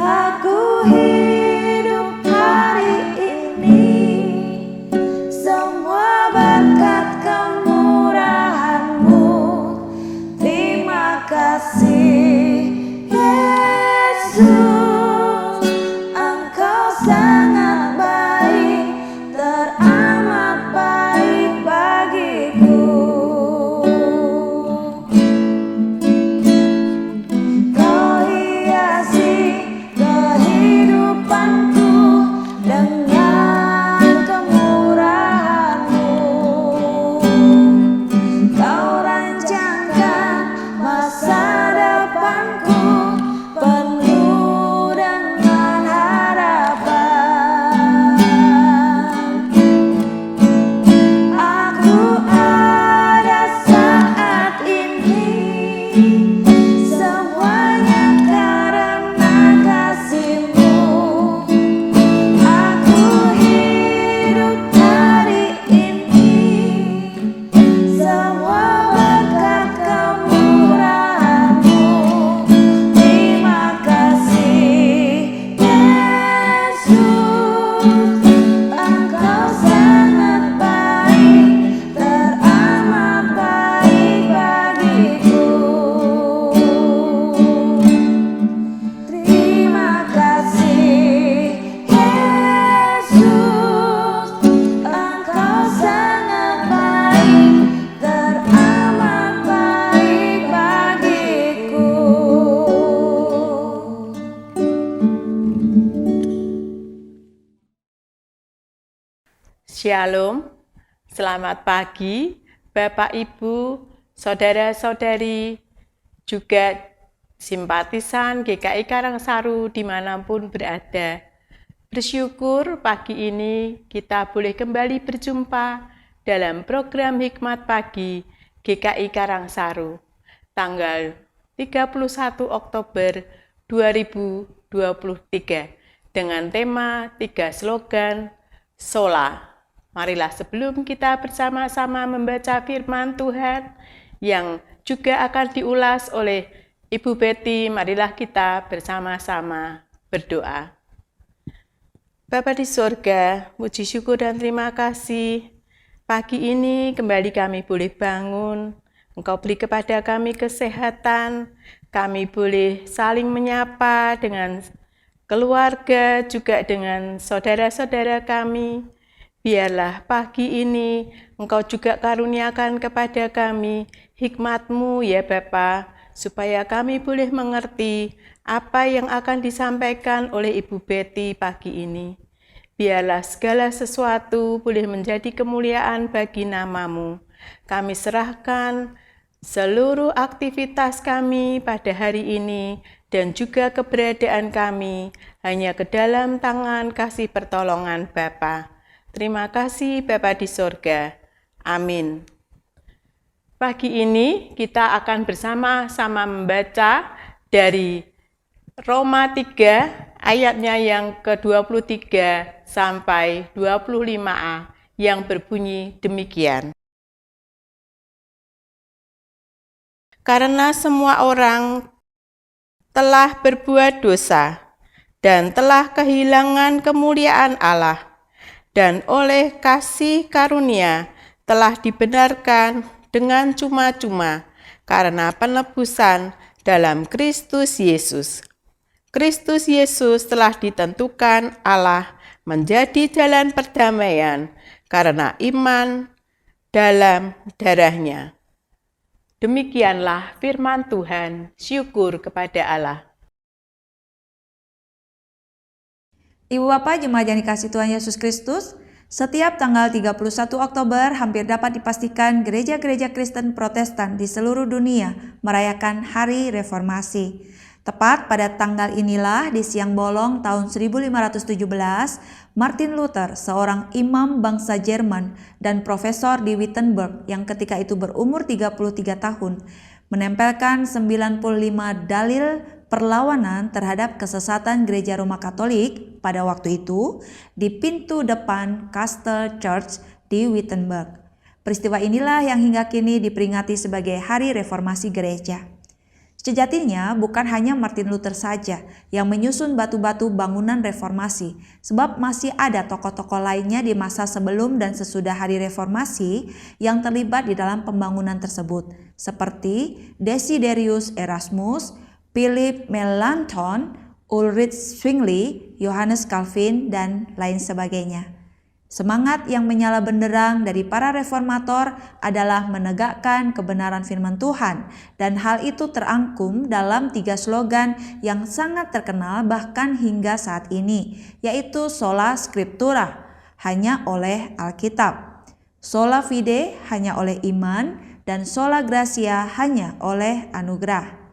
Aku hidup hari ini, semua berkat kemurahan-Mu. Terima kasih Yesus, Engkau sangat baik, teramat baik bagiku. Kau hiasi kehidupanku dengan kemurahan-Mu. Kau rancangkan masa depanku penuh dengan harapan. Aku ada saat ini, semuanya karena kasih-Mu. Aku hidup hari ini, semua berkat kemurahan-Mu. Terima kasih Yesus, Engkau sangat baik, teramat baik bagiku. Terima kasih Yesus, Engkau sangat baik, teramat baik bagiku. Shalom, selamat pagi Bapak Ibu, Saudara-saudari, juga simpatisan GKI Karangsaru dimanapun berada. Bersyukur pagi ini kita boleh kembali berjumpa dalam program Hikmat Pagi GKI Karangsaru, tanggal 31 Oktober 2023, dengan tema 3 slogan Sola. Marilah sebelum kita bersama-sama membaca firman Tuhan yang juga akan diulas oleh Ibu Betty, marilah kita bersama-sama berdoa. Bapa di sorga, puji syukur dan terima kasih. Pagi ini kembali kami boleh bangun, Engkau beri kepada kami kesehatan, kami boleh saling menyapa dengan keluarga, juga dengan saudara-saudara kami. Biarlah pagi ini Engkau juga karuniakan kepada kami hikmat-Mu ya Bapa, supaya kami boleh mengerti apa yang akan disampaikan oleh Ibu Betty pagi ini. Biarlah segala sesuatu boleh menjadi kemuliaan bagi nama-Mu. Kami serahkan seluruh aktivitas kami pada hari ini dan juga keberadaan kami hanya ke dalam tangan kasih pertolongan Bapa. Terima kasih Bapa di sorga. Amin. Pagi ini kita akan bersama-sama membaca dari Roma 3 ayatnya yang ke-23 sampai 25a yang berbunyi demikian. Karena semua orang telah berbuat dosa dan telah kehilangan kemuliaan Allah, dan oleh kasih karunia telah dibenarkan dengan cuma-cuma karena penebusan dalam Kristus Yesus. Kristus Yesus telah ditentukan Allah menjadi jalan perdamaian karena iman dalam darah-Nya. Demikianlah firman Tuhan, syukur kepada Allah. Ibu Bapak jemaat yang dikasihi Tuhan Yesus Kristus, setiap tanggal 31 Oktober hampir dapat dipastikan gereja-gereja Kristen Protestan di seluruh dunia merayakan Hari Reformasi. Tepat pada tanggal inilah di siang bolong tahun 1517, Martin Luther, seorang imam bangsa Jerman dan profesor di Wittenberg yang ketika itu berumur 33 tahun, menempelkan 95 dalil perlawanan terhadap kesesatan Gereja Roma Katolik pada waktu itu di pintu depan Castle Church di Wittenberg. Peristiwa inilah yang hingga kini diperingati sebagai Hari Reformasi Gereja. Sejatinya bukan hanya Martin Luther saja yang menyusun batu-batu bangunan reformasi, sebab masih ada tokoh-tokoh lainnya di masa sebelum dan sesudah hari reformasi yang terlibat di dalam pembangunan tersebut, seperti Desiderius Erasmus, Philip Melanchthon, Ulrich Zwingli, Johannes Calvin, dan lain sebagainya. Semangat yang menyala benderang dari para reformator adalah menegakkan kebenaran firman Tuhan, dan hal itu terangkum dalam 3 slogan yang sangat terkenal bahkan hingga saat ini, yaitu Sola Scriptura, hanya oleh Alkitab, Sola Fide, hanya oleh iman, dan Sola Gratia, hanya oleh anugerah.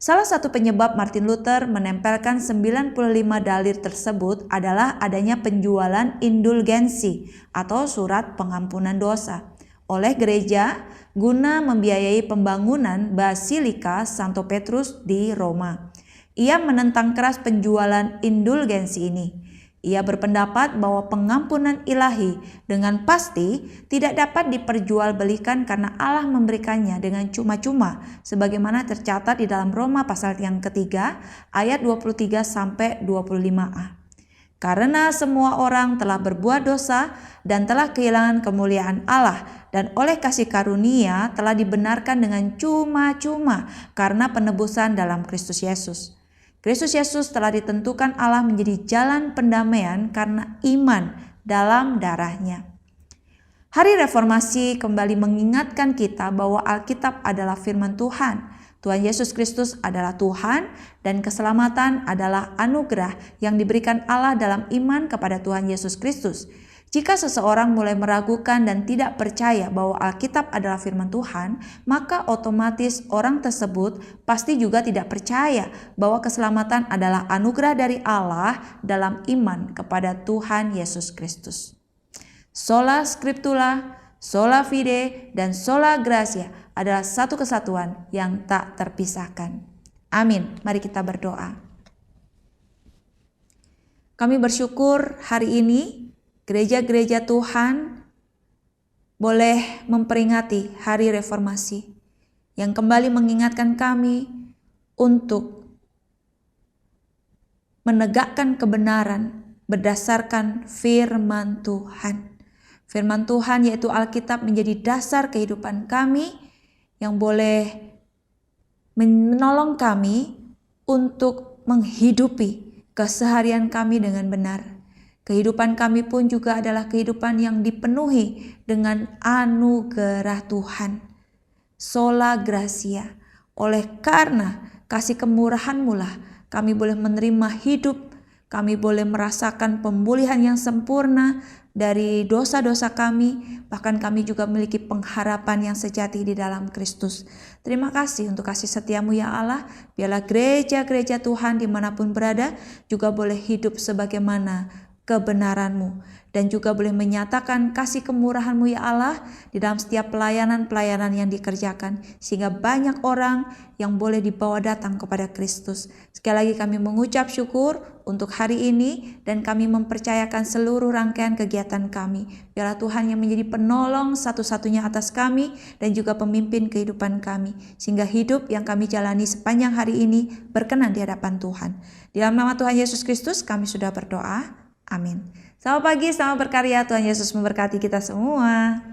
Salah satu penyebab Martin Luther menempelkan 95 dalil tersebut adalah adanya penjualan indulgensi atau surat pengampunan dosa oleh gereja guna membiayai pembangunan Basilika Santo Petrus di Roma. Ia menentang keras penjualan indulgensi ini. Ia berpendapat bahwa pengampunan ilahi dengan pasti tidak dapat diperjualbelikan karena Allah memberikannya dengan cuma-cuma, sebagaimana tercatat di dalam Roma pasal yang ketiga ayat 23-25a. Karena semua orang telah berbuat dosa dan telah kehilangan kemuliaan Allah, dan oleh kasih karunia telah dibenarkan dengan cuma-cuma karena penebusan dalam Kristus Yesus. Kristus Yesus telah ditentukan Allah menjadi jalan pendamaian karena iman dalam darah-Nya. Hari Reformasi kembali mengingatkan kita bahwa Alkitab adalah firman Tuhan. Tuhan Yesus Kristus adalah Tuhan dan keselamatan adalah anugerah yang diberikan Allah dalam iman kepada Tuhan Yesus Kristus. Jika seseorang mulai meragukan dan tidak percaya bahwa Alkitab adalah firman Tuhan, maka otomatis orang tersebut pasti juga tidak percaya bahwa keselamatan adalah anugerah dari Allah dalam iman kepada Tuhan Yesus Kristus. Sola Scriptura, Sola Fide, dan Sola Gratia adalah satu kesatuan yang tak terpisahkan. Amin. Mari kita berdoa. Kami bersyukur hari ini gereja-gereja Tuhan boleh memperingati hari reformasi yang kembali mengingatkan kami untuk menegakkan kebenaran berdasarkan firman Tuhan. Firman Tuhan yaitu Alkitab menjadi dasar kehidupan kami yang boleh menolong kami untuk menghidupi keseharian kami dengan benar. Kehidupan kami pun juga adalah kehidupan yang dipenuhi dengan anugerah Tuhan. Sola Gratia. Oleh karena kasih kemurahan-Mu lah kami boleh menerima hidup, kami boleh merasakan pemulihan yang sempurna dari dosa-dosa kami, bahkan kami juga memiliki pengharapan yang sejati di dalam Kristus. Terima kasih untuk kasih setia-Mu ya Allah. Biarlah gereja-gereja Tuhan dimanapun berada juga boleh hidup sebagaimana kebenaran-Mu dan juga boleh menyatakan kasih kemurahan-Mu ya Allah di dalam setiap pelayanan-pelayanan yang dikerjakan, sehingga banyak orang yang boleh dibawa datang kepada Kristus. Sekali lagi kami mengucap syukur untuk hari ini dan kami mempercayakan seluruh rangkaian kegiatan kami. Biarlah Tuhan yang menjadi penolong satu-satunya atas kami dan juga pemimpin kehidupan kami, sehingga hidup yang kami jalani sepanjang hari ini berkenan di hadapan Tuhan. Di dalam nama Tuhan Yesus Kristus kami sudah berdoa. Amin. Selamat pagi, selamat berkarya. Tuhan Yesus memberkati kita semua.